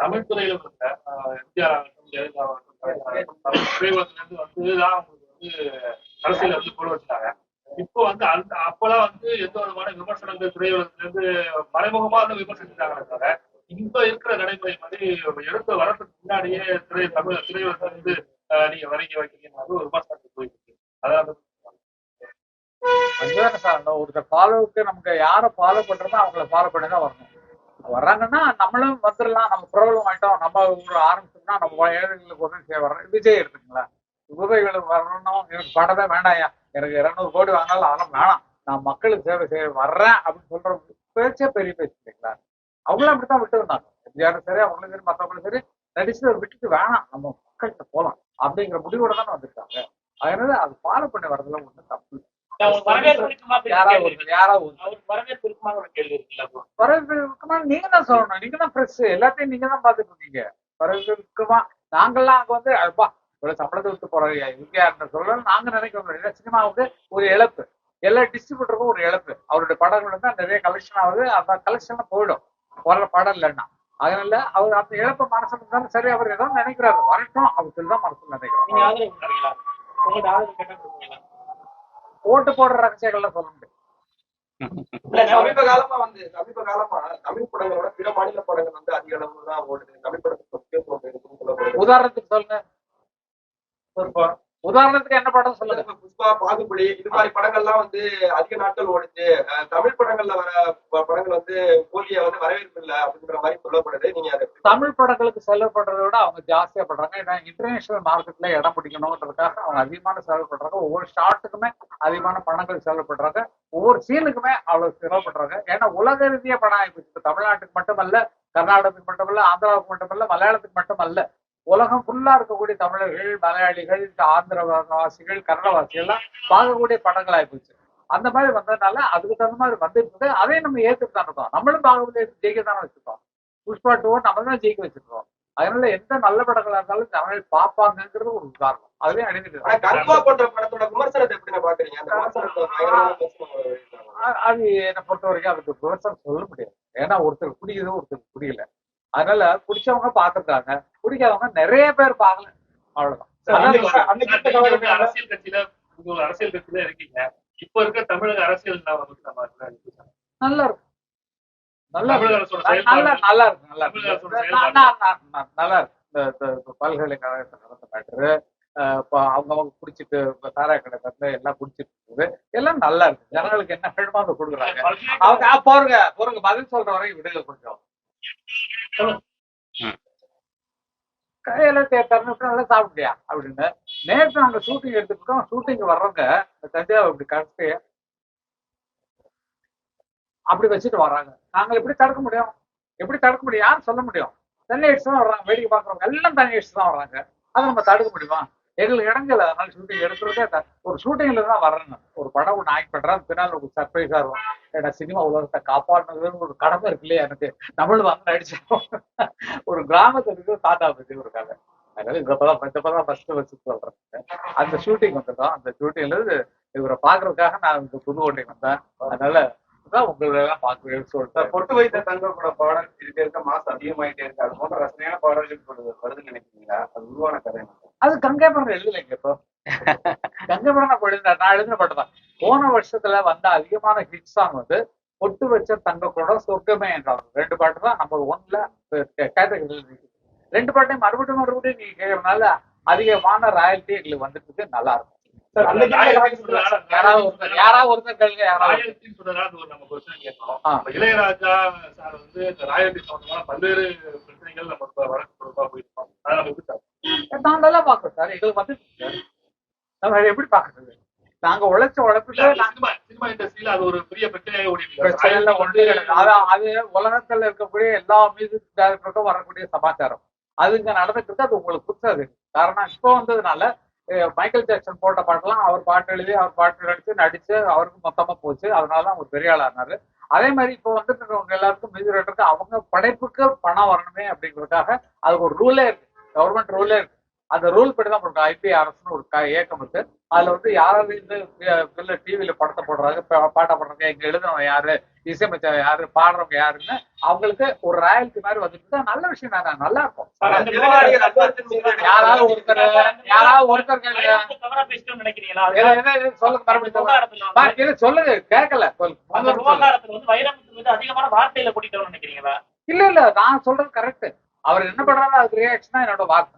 தமிழ் துறையில இருந்த எம்ஜிஆர் ஆகட்டும், ஜெயலலிதா ஆகட்டும், திரையுலகிலிருந்து வந்துதான் அவங்களுக்கு அரசியல கொண்டு வச்சாங்க. இப்போ அந்த அப்பெல்லாம் எந்த விதமான விமர்சனங்கள் திரையுலகத்திலிருந்து மறைமுகமா விமர்சிச்சாங்களே தவிர, இப்ப இருக்கிற நடைமுறை மாதிரி எடுத்து வரதுக்கு முன்னாடியே தமிழ் திரையுலகத்திலிருந்து நீங்க வரீங்க வைக்கிறீங்க ஒரு விமர்சனத்துக்கு போயிருக்கு. அதாவது அதுதானே சார், ஒருத்தர் ஃபாலோவுக்கு நமக்கு யாரை ஃபாலோ பண்றோமோ அவங்கள ஃபாலோ பண்ணி தான் வரணும். வர்றாங்கன்னா நம்மளும் வந்துடலாம், நம்ம ப்ராப்ளம் ஆயிட்டோம், நம்ம ஒரு ஆரம்பிச்சோம்னா நம்ம ஏழைகளுக்கு உதவி செய்ய வர்றோம். விஜய் எடுத்துங்களா, உதவிகளுக்கு வரணும், எனக்கு படமே வேண்டாயா, எனக்கு 200 கோடி வாங்கினாலும் அதெல்லாம் வேணாம், நான் மக்களுக்கு சேவை செய்ய வர்றேன் அப்படின்னு சொல்ற பேச்சே பெரிய பேச்சு இல்லைங்களா. அவங்களும் அப்படித்தான் விட்டு வந்தாங்க. எம்ஜிஆரும் சரி, அவங்களும் சரி, மற்றவங்களும் சரி, நடிச்சு விட்டுட்டு வேணாம் நம்ம மக்கள்கிட்ட போலாம் அப்படிங்கிற முடிவோட தானே வந்திருக்காங்க. அதனால அது ஃபாலோ பண்ணி வர்றதுல ஒன்றும் தப்பு இல்லை. நீங்க தான் சொல்லணும், நீங்க தான் பிரஸ், எல்லாத்தையும் நீங்க தான் பாத்துட்டு இருக்கீங்க. வரவேற்குமா நாங்கெல்லாம் அங்க அப்பா இவ்வளவு சம்பளத்தை விட்டு போறாங்க இங்க சொல்ல நாங்க நினைக்கிறோம். சினிமாவுக்கு ஒரு இழப்பு, எல்லா டிஸ்ட்ரிபியூட்டருக்கும் ஒரு இழப்பு. அவருடைய படங்கள் தான் நிறைய கலெக்ஷன் ஆகுது, அந்த கலெக்ஷன் போயிடும் வர்ற படம் இல்லைன்னா. அதனால அவர் அந்த இழப்ப மனசுல இருந்தாலும் சரி, அவர் ஏதோ நினைக்கிறாரு வரட்டும் அவர் சொல்லிதான் மனசுல நினைக்கிறோம். ஓட்டு போடுற ரகசியங்கள்லாம் சொல்ல முடியும். சமீப காலமா தமிழ் படங்களோட பிற மாநில படங்கள் அதிக அளவு தான் ஓடுது. தமிழ் படத்துக்கு உதாரணத்துக்கு சொல்லுங்க, உதாரணத்துக்கு என்ன படம் சொல்லுங்க. புஷ்பா, பாகுபலி இது மாதிரி படங்கள்லாம் அதிக நாட்கள் ஓடுச்சு. தமிழ் படங்கள்ல வர படங்கள் போதிய வரவேற்பு இல்லை அப்படிங்கிற மாதிரி சொல்லப்படுது. நீங்க தமிழ் படங்களுக்கு செலவுப்படுறத விட அவங்க ஜாஸ்தியா பண்றாங்க. ஏன்னா இன்டர்நேஷனல் மார்க்கெட்ல இடம் பிடிக்கணும்ன்றதுக்காக அவங்க அதிகமான செலவு பண்றாங்க. ஒவ்வொரு ஷாட்டுக்குமே அதிகமான பணங்கள் செலவு பண்றாங்க, ஒவ்வொரு சீனுக்குமே அவ்வளவு செலவு பண்றாங்க. ஏன்னா உலக ரீதியா படம் ஆயிடுச்சு. தமிழ்நாட்டுக்கு மட்டுமல்ல, கர்நாடகத்துக்கு மட்டுமல்ல, ஆந்திராவுக்கு மட்டுமல்ல, மலையாளத்துக்கு மட்டுமல்ல, உலகம் ஃபுல்லா இருக்கக்கூடிய தமிழர்கள், மலையாளிகள், ஆந்திரவாசிகள், கன்னடவாசிகள் எல்லாம் பார்க்கக்கூடிய படங்கள் ஆயிப்போச்சு. அந்த மாதிரி வந்ததுனால அதுக்கு தகுந்த மாதிரி வந்துட்டு அதையும் நம்ம ஏற்றுட்டு தான் இருக்கோம். நம்மளும் பாகுபலி ஜெயிக்க தானே வச்சிருக்கோம். புஷ்பா 2 நம்ம தான் ஜெயிக்க வச்சிருக்கோம். அதனால எந்த நல்ல படங்களா இருந்தாலும் தமிழ் பார்ப்பாங்கிறது ஒரு உதாரணம். அதுலயும் அழிந்துட்டு அது என்னை பொறுத்த வரைக்கும் அதுக்கு விமர்சனம் சொல்ல முடியாது. ஏன்னா ஒருத்தர் பிடிக்குது, ஒருத்தருக்கு பிடிக்கல. அதனால பிடிச்சவங்க பாத்துருக்காங்க, பிடிக்காதவங்க நிறைய பேர் பாக்கல, அவ்வளவுதான். அரசியல் கட்சியில அரசியல் கட்சியில இருக்கீங்க. இப்ப இருக்க தமிழக அரசியல் நல்லா இருக்கும், நல்லா இருக்கு. பல்கலைக்கழகத்தை நடந்த மேட்டரு, அவங்க குடிச்சிட்டு சாராய கடை தந்து எல்லாம் குடிச்சிட்டு இருக்குது, எல்லாம் நல்லா இருக்கு. ஜனங்களுக்கு என்ன வேணுமோ அதை கொடுக்குறாங்க. அவங்க போருங்க பதில் சொல்ற வரைக்கும் விடுங்க கொஞ்சம். கையில நல்லா சாப்பிட்டியா அப்படின்னு நேற்று நாங்க ஷூட்டிங் எடுத்துக்கிட்டோம். ஷூட்டிங் வர்றவங்க தஞ்சாவூர் இப்படி கடைசி அப்படி வச்சுட்டு வர்றாங்க. நாங்க எப்படி தடுக்க முடியும்? எப்படி தடுக்க முடியும்? யாரும் சொல்ல முடியும்? தண்ணி அடிச்சு தான் வர்றாங்க, வேடிக்கை பாக்குறவங்க எல்லாம் தண்ணி அடிச்சு தான் வர்றாங்க. அதை நம்ம தடுக்க முடியுமா? எங்களுக்கு இடங்கல, அதனால ஷூட்டிங் எடுக்கிறதே ஒரு ஷூட்டிங்ல தான் வர்றேங்க. ஒரு படம் ஒன்று ஆக்ட் பண்றேன், பின்னால் ஒரு சர்ப்ரைஸா இருக்கும். ஏன்னா சினிமா உலகத்தை காப்பாற்றுறதுன்னு ஒரு கடமை இருக்கு இல்லையா எனக்கு. நம்மளும் நடிச்சோம். ஒரு கிராமத்துல இருக்கிற தாத்தா பத்தி ஒரு கதை. அதனால இப்பதான் ஃபர்ஸ்ட் வச்சு சொல்றேன். அந்த ஷூட்டிங் வந்துடும். அந்த ஷூட்டிங்ல இவரை பாக்குறதுக்காக நான் இந்த புதுக்கோட்டை வந்தேன். அதனால உங்களெல்லாம் பார்க்க சொல்லிட்டேன். பொட்டு வைத்த தங்க கூட பாடல் இருக்க மாசம் அதிகமாயிட்டே இருக்கு. அது போன்ற ரசனையான பாடல்கள் வருதுன்னு நினைக்கிறீங்களா? அது உருவான கதை. அது கங்கை படம் எழுதலைங்க. இப்போ கங்கை படம் நான் எழுதின பாட்டு தான். போன வருஷத்துல வந்த அதிகமான ஹிட் சாங் பொட்டு வச்ச தங்க கூட சொர்க்கமே என்றாங்க. 2 பாட்டு தான் நம்பர் 1ல கேட்டகரியில் இருக்கு. 2 பாட்டையும் மறுபடியும் நீங்க கேட்கறதுனால அதிகமான ராயல்ட்டி எங்களுக்கு வந்துட்டு இருக்கு. நல்லா இருக்கும். இளையராஜா சார் ராயல்டி சம்பந்தமான பல்வேறு பிரச்சனைகள் நம்ம நல்லா பாக்குறோம் சார். எங்களுக்கு வந்து நம்ம எப்படி பாக்குறது? நாங்க உழைச்ச உழைப்புல சினிமா இண்டஸ்ட்ரியில அது ஒரு பெரிய பிரச்சனையாக அது உலகத்துல இருக்கக்கூடிய எல்லா மியூசிக் டைரக்டருக்கும் வரக்கூடிய சமாச்சாரம். அது இங்க நடந்துட்டு இருக்கு. அது உங்களுக்கு புதுசாது. காரணம் இப்போ வந்ததுனால மைக்கேல் ஜாக்சன் போட்ட பாட்டெல்லாம் அவர் பாட்டு எழுதி, அவர் பாட்டு நடிச்சு அவருக்கு மொத்தமா போச்சு. அதனாலதான் அவர் பெரிய ஆள் ஆனாரு. அதே மாதிரி இப்போ வந்துட்டு எல்லாருக்கும் மியூசிக் டைரக்டருக்கு அவங்க படைப்புக்கு பணம் வரணுமே அப்படிங்கிறதுக்காக அதுக்கு ஒரு ரூலே இருக்கு, கவர்மெண்ட் ரூலே இருக்கு. அந்த ரூல் படி தான் பண்ணுறோம். IPRS ஒரு இயக்கம் இருக்கு. அதுல வந்து யாராவது இந்த டிவியில படத்தை போடுறாங்க, பாட்டை போடுறாங்க, எங்க எழுதுனவங்க யாரு, இசையமைச்சவங்க யாரு, பாடுறவங்க யாருன்னு அவங்களுக்கு ஒரு ராயல்டி மாதிரி வந்துட்டு நல்ல விஷயம் தானே, நல்லா இருக்கும். யாராவது ஒருத்தர் சொல்லுங்க, மறுபடியும் சொல்லுங்க, கேட்கல. அதிகமான வார்த்தையில கூட்டிட்டு நினைக்கிறீங்களா? இல்ல நான் சொல்றது கரெக்ட். அவர் என்ன பண்றாரு அதுக்கு ரியாக்ஷனா என்னோட வார்த்தை.